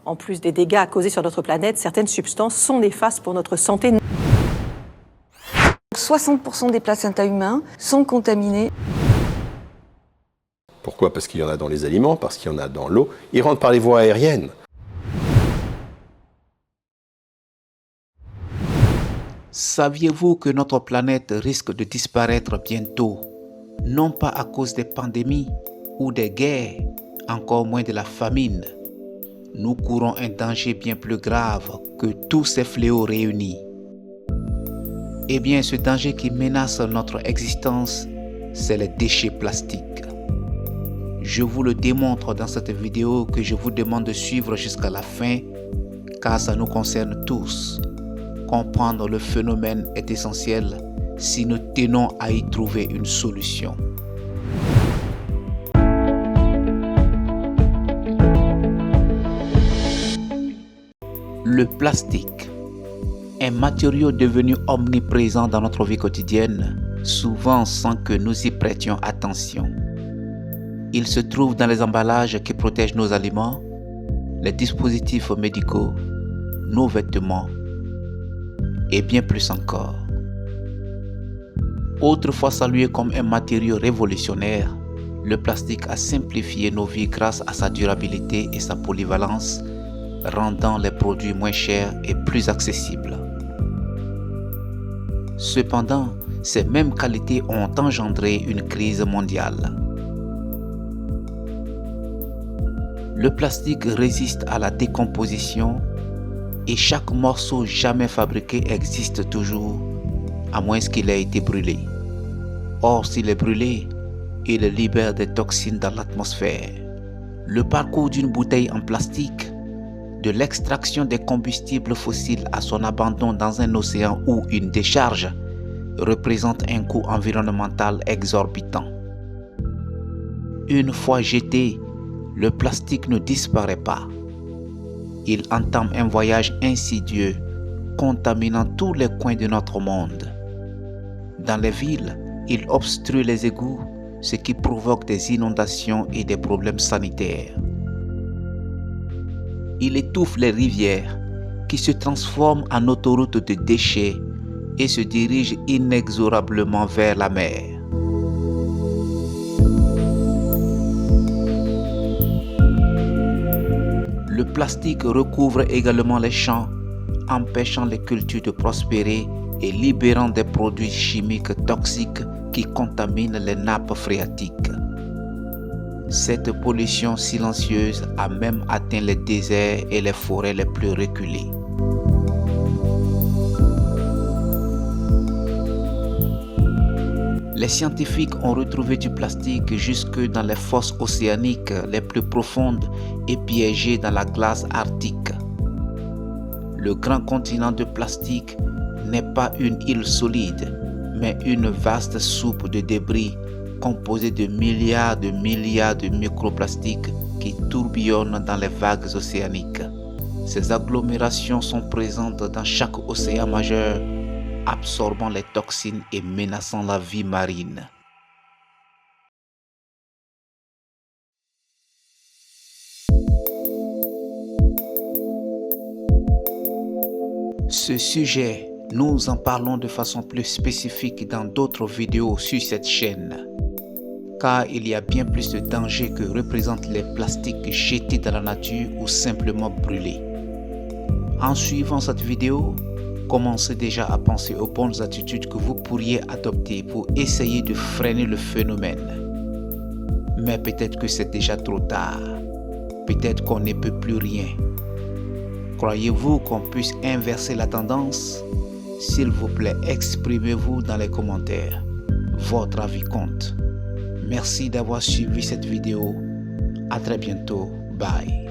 En plus des dégâts causés sur notre planète, certaines substances sont néfastes pour notre santé. 60% des placentas humains sont contaminés. Pourquoi? Parce qu'il y en a dans les aliments, parce qu'il y en a dans l'eau. Ils rentrent par les voies aériennes. Saviez-vous que notre planète risque de disparaître bientôt? Non pas à cause des pandémies ou des guerres, encore moins de la famine. Nous courons un danger bien plus grave que tous ces fléaux réunis. Eh bien, ce danger qui menace notre existence, c'est les déchets plastiques. Je vous le démontre dans cette vidéo que je vous demande de suivre jusqu'à la fin, car ça nous concerne tous. Comprendre le phénomène est essentiel si nous tenons à y trouver une solution. Le plastique, un matériau devenu omniprésent dans notre vie quotidienne, souvent sans que nous y prêtions attention. Il se trouve dans les emballages qui protègent nos aliments, les dispositifs médicaux, nos vêtements et bien plus encore. Autrefois salué comme un matériau révolutionnaire, le plastique a simplifié nos vies grâce à sa durabilité et sa polyvalence, rendant les produits moins chers et plus accessibles. Cependant, ces mêmes qualités ont engendré une crise mondiale. Le plastique résiste à la décomposition et chaque morceau jamais fabriqué existe toujours, à moins qu'il ait été brûlé. Or, s'il est brûlé, il libère des toxines dans l'atmosphère. Le parcours d'une bouteille en plastique, de l'extraction des combustibles fossiles à son abandon dans un océan ou une décharge, représente un coût environnemental exorbitant. Une fois jeté, le plastique ne disparaît pas. Il entame un voyage insidieux, contaminant tous les coins de notre monde. Dans les villes, il obstrue les égouts, ce qui provoque des inondations et des problèmes sanitaires. Il étouffe les rivières, qui se transforment en autoroutes de déchets et se dirigent inexorablement vers la mer. Le plastique recouvre également les champs, empêchant les cultures de prospérer et libérant des produits chimiques toxiques qui contaminent les nappes phréatiques. Cette pollution silencieuse a même atteint les déserts et les forêts les plus reculées. Les scientifiques ont retrouvé du plastique jusque dans les fosses océaniques les plus profondes et piégées dans la glace arctique. Le grand continent de plastique n'est pas une île solide, mais une vaste soupe de débris composée de milliards de microplastiques qui tourbillonnent dans les vagues océaniques. Ces agglomérations sont présentes dans chaque océan majeur, absorbant les toxines et menaçant la vie marine. Ce sujet, nous en parlons de façon plus spécifique dans d'autres vidéos sur cette chaîne, car il y a bien plus de dangers que représentent les plastiques jetés dans la nature ou simplement brûlés. En suivant cette vidéo, commencez déjà à penser aux bonnes attitudes que vous pourriez adopter pour essayer de freiner le phénomène. Mais peut-être que c'est déjà trop tard. Peut-être qu'on ne peut plus rien. Croyez-vous qu'on puisse inverser la tendance? S'il vous plaît, exprimez-vous dans les commentaires. Votre avis compte. Merci d'avoir suivi cette vidéo. À très bientôt. Bye.